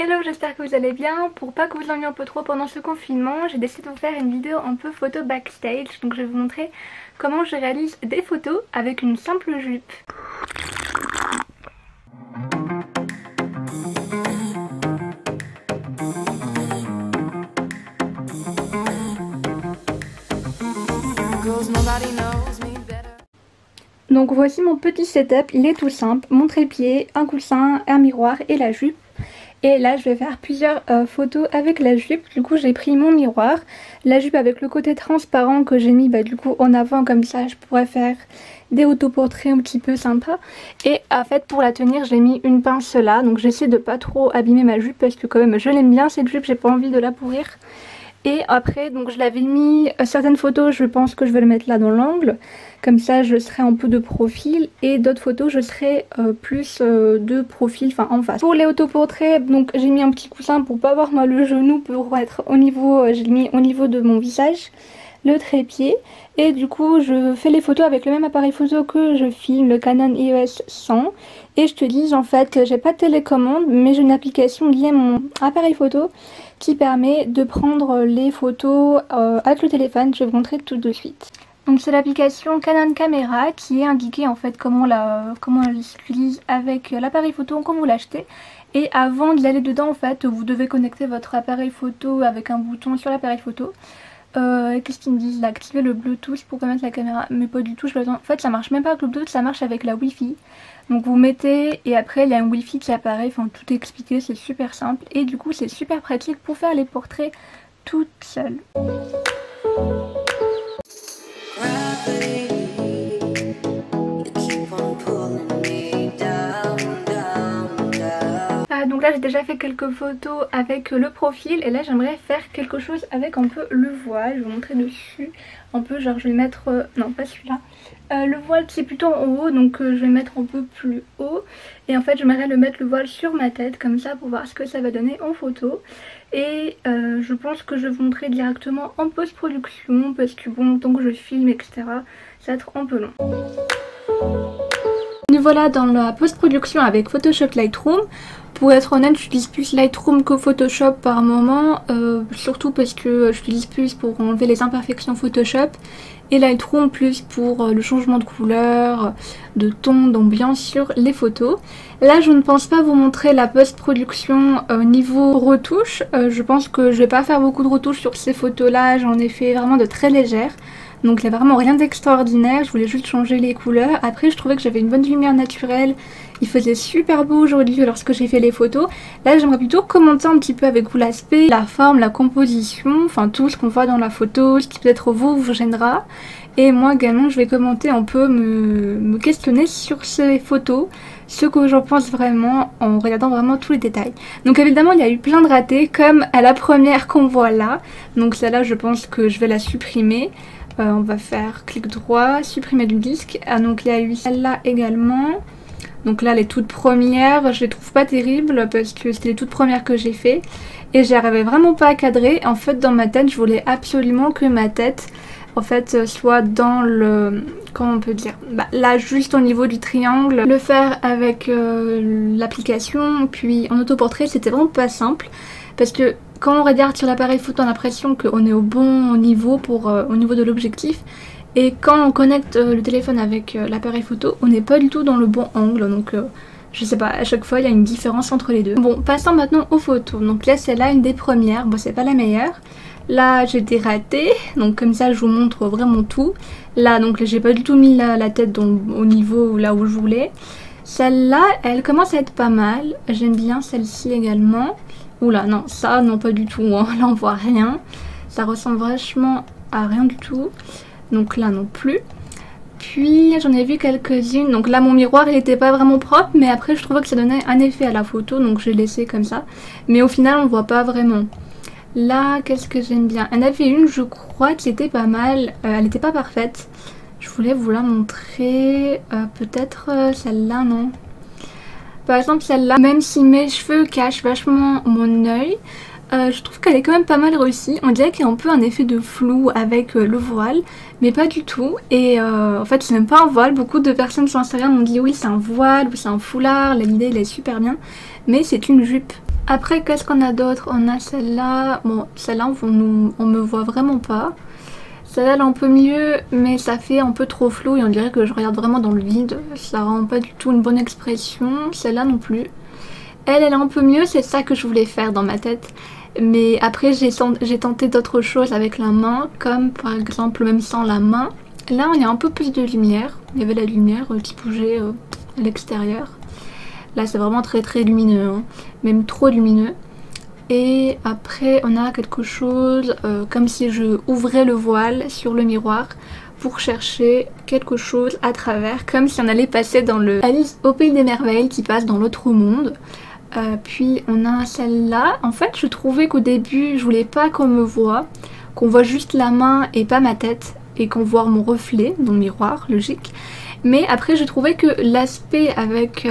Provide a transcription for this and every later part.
Hello, j'espère que vous allez bien. Pour pas que vous ennuyiez un peu trop pendant ce confinement, j'ai décidé de vous faire une vidéo un peu photo backstage. Donc je vais vous montrer comment je réalise des photos avec une simple jupe. Donc voici mon petit setup, il est tout simple, mon trépied, un coussin, un miroir et la jupe. Et là je vais faire plusieurs photos avec la jupe. Du coup j'ai pris mon miroir, la jupe avec le côté transparent que j'ai mis du coup en avant, comme ça je pourrais faire des autoportraits un petit peu sympas. Et en fait pour la tenir j'ai mis une pince là, donc j'essaie de pas trop abîmer ma jupe parce que quand même je l'aime bien cette jupe, j'ai pas envie de la pourrir. Et après donc je l'avais mis, certaines photos je pense que je vais le mettre là dans l'angle, comme ça je serai un peu de profil, et d'autres photos je serai plus de profil, enfin en face. Pour les autoportraits donc j'ai mis un petit coussin pour pas avoir mal le genou, pour être au niveau, j'ai mis au niveau de mon visage, le trépied. Et du coup je fais les photos avec le même appareil photo que je filme, le Canon EOS 100. Et je te dis en fait j'ai pas de télécommande mais j'ai une application liée à mon appareil photo qui permet de prendre les photos avec le téléphone. Je vais vous montrer tout de suite. Donc c'est l'application Canon Camera qui est indiquée en fait comment elle s'utilise avec l'appareil photo quand vous l'achetez. Et avant d'y dedans en fait vous devez connecter votre appareil photo avec un bouton sur l'appareil photo. Qu'est-ce qu'ils me disent là, activer le Bluetooth pour mettre la caméra, mais pas du tout, en fait ça marche même pas avec le Bluetooth, ça marche avec la Wi-Fi. Donc vous mettez et après il y a un Wi-Fi qui apparaît, enfin tout est expliqué, c'est super simple et du coup c'est super pratique pour faire les portraits toute seule. Donc là j'ai déjà fait quelques photos avec le profil et là j'aimerais faire quelque chose avec un peu le voile. Je vais vous montrer dessus un peu, genre je vais mettre, non pas celui-là, le voile qui est plutôt en haut, donc je vais mettre un peu plus haut. Et en fait j'aimerais le mettre le voile sur ma tête comme ça pour voir ce que ça va donner en photo. Et je pense que je vais vous montrer directement en post-production parce que bon, tant que je filme etc ça va être un peu long. Nous voilà dans la post-production avec Photoshop Lightroom. Pour être honnête, j'utilise plus Lightroom que Photoshop par moment, surtout parce que j'utilise plus pour enlever les imperfections Photoshop et Lightroom plus pour le changement de couleur, de ton, d'ambiance sur les photos. Là je ne pense pas vous montrer la post-production niveau retouche, je pense que je vais pas faire beaucoup de retouches sur ces photos là, j'en ai fait vraiment de très légères. Donc il n'y a vraiment rien d'extraordinaire, je voulais juste changer les couleurs. Après je trouvais que j'avais une bonne lumière naturelle, il faisait super beau aujourd'hui lorsque j'ai fait les photos. Là j'aimerais plutôt commenter un petit peu avec vous l'aspect, la forme, la composition, enfin tout ce qu'on voit dans la photo, ce qui peut-être vous gênera. Et moi également je vais commenter un peu, me questionner sur ces photos, ce que j'en pense vraiment en regardant vraiment tous les détails. Donc évidemment il y a eu plein de ratés comme à la première qu'on voit là. Donc celle-là je pense que je vais la supprimer. On va faire clic droit, supprimer du disque. Ah donc il y a eu celle-là également. Donc là les toutes premières, je les trouve pas terribles parce que c'était les toutes premières que j'ai fait. Et j'arrivais vraiment pas à cadrer. En fait dans ma tête je voulais absolument que ma tête en fait soit dans le... comment on peut dire, là juste au niveau du triangle. Le faire avec l'application puis en autoportrait c'était vraiment pas simple. Parce que quand on regarde sur l'appareil photo on a l'impression qu'on est au bon niveau pour au niveau de l'objectif. Et quand on connecte le téléphone avec l'appareil photo on n'est pas du tout dans le bon angle. Donc je sais pas, à chaque fois il y a une différence entre les deux. Bon, passons maintenant aux photos. Donc là c'est là une des premières, bon c'est pas la meilleure. Là j'ai été ratée, donc comme ça je vous montre vraiment tout. Là donc j'ai pas du tout mis la tête au niveau là où je voulais. Celle-là elle commence à être pas mal, j'aime bien celle-ci également. Oula non, ça non pas du tout, hein. Là on voit rien, ça ressemble vachement à rien du tout. Donc là non plus. Puis j'en ai vu quelques-unes, donc là mon miroir il était pas vraiment propre, mais après je trouvais que ça donnait un effet à la photo, donc j'ai laissé comme ça. Mais au final on voit pas vraiment. Là qu'est-ce que j'aime bien, il y en avait une je crois qui était pas mal, elle était pas parfaite. Je voulais vous la montrer, peut-être celle-là non. Par exemple celle-là, même si mes cheveux cachent vachement mon œil, je trouve qu'elle est quand même pas mal réussie. On dirait qu'il y a un peu un effet de flou avec le voile, mais pas du tout. Et en fait c'est même pas un voile, beaucoup de personnes sur Instagram m'ont dit oui c'est un voile ou c'est un foulard, l'idée elle est super bien. Mais c'est une jupe. Après, qu'est-ce qu'on a d'autre? On a celle-là. Bon, celle-là, on me voit vraiment pas. Celle-là, elle est un peu mieux, mais ça fait un peu trop flou et on dirait que je regarde vraiment dans le vide. Ça rend pas du tout une bonne expression. Celle-là non plus. Elle est un peu mieux, c'est ça que je voulais faire dans ma tête. Mais après, j'ai tenté d'autres choses avec la main, comme par exemple, même sans la main. Là, il y a un peu plus de lumière. Il y avait la lumière qui bougeait à l'extérieur. Là, c'est vraiment très très lumineux, hein. Même trop lumineux. Et après, on a quelque chose comme si je ouvrais le voile sur le miroir pour chercher quelque chose à travers, comme si on allait passer dans le Alice au Pays des Merveilles qui passe dans l'autre monde. Puis on a celle-là. En fait, je trouvais qu'au début, je voulais pas qu'on me voit, qu'on voit juste la main et pas ma tête, et qu'on voit mon reflet dans le miroir, logique. Mais après, je trouvais que l'aspect avec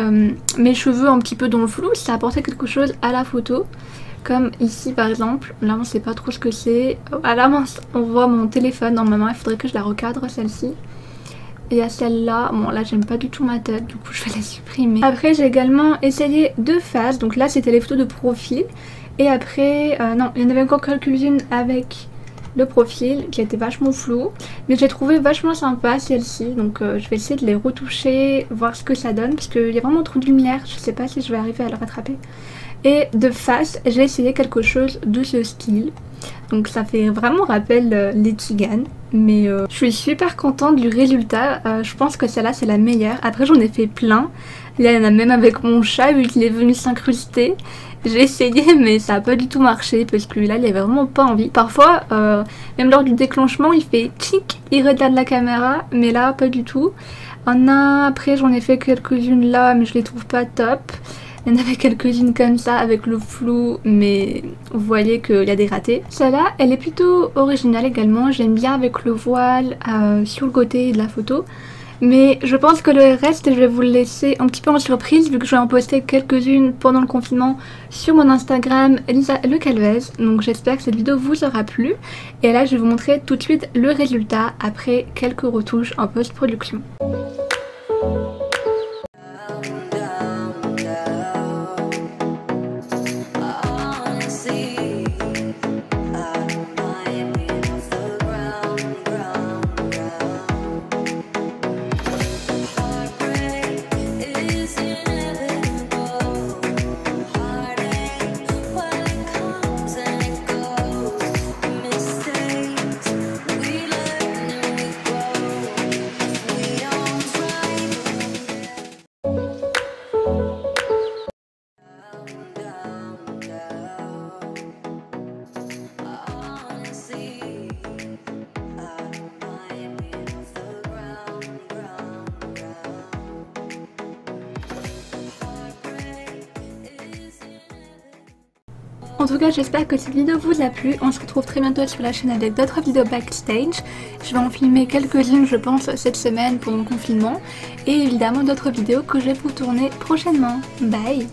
mes cheveux un petit peu dans le flou, ça apportait quelque chose à la photo. Comme ici par exemple, là on sait pas trop ce que c'est. À la main on voit mon téléphone dans ma main, il faudrait que je la recadre celle-ci. Et à celle-là, bon là j'aime pas du tout ma tête, du coup je vais la supprimer. Après j'ai également essayé deux faces, donc là c'était les photos de profil. Et après, non, il y en avait encore quelques-unes avec le profil qui était vachement flou. Mais j'ai trouvé vachement sympa celle-ci, donc je vais essayer de les retoucher, voir ce que ça donne. Parce qu'il y a vraiment trop de lumière, je sais pas si je vais arriver à le rattraper. Et de face, j'ai essayé quelque chose de ce style. Donc ça fait vraiment rappel les Tiganes. Mais je suis super contente du résultat. Je pense que celle-là c'est la meilleure. Après j'en ai fait plein. Là il y en a même avec mon chat vu qu'il est venu s'incruster. J'ai essayé mais ça n'a pas du tout marché parce que là il avait vraiment pas envie. Parfois, même lors du déclenchement il fait tchic, il regarde la caméra. Mais là pas du tout. Après j'en ai fait quelques-unes là mais je les trouve pas top. Il y en avait quelques-unes comme ça avec le flou, mais vous voyez qu'il y a des ratés. Celle-là, elle est plutôt originale également. J'aime bien avec le voile sur le côté de la photo. Mais je pense que le reste, je vais vous le laisser un petit peu en surprise vu que je vais en poster quelques-unes pendant le confinement sur mon Instagram Elisa Le Calvez. Donc j'espère que cette vidéo vous aura plu. Et là, je vais vous montrer tout de suite le résultat après quelques retouches en post-production. En tout cas, j'espère que cette vidéo vous a plu. On se retrouve très bientôt sur la chaîne avec d'autres vidéos backstage. Je vais en filmer quelques-unes, je pense, cette semaine pour mon confinement. Et évidemment d'autres vidéos que je vais vous tourner prochainement. Bye!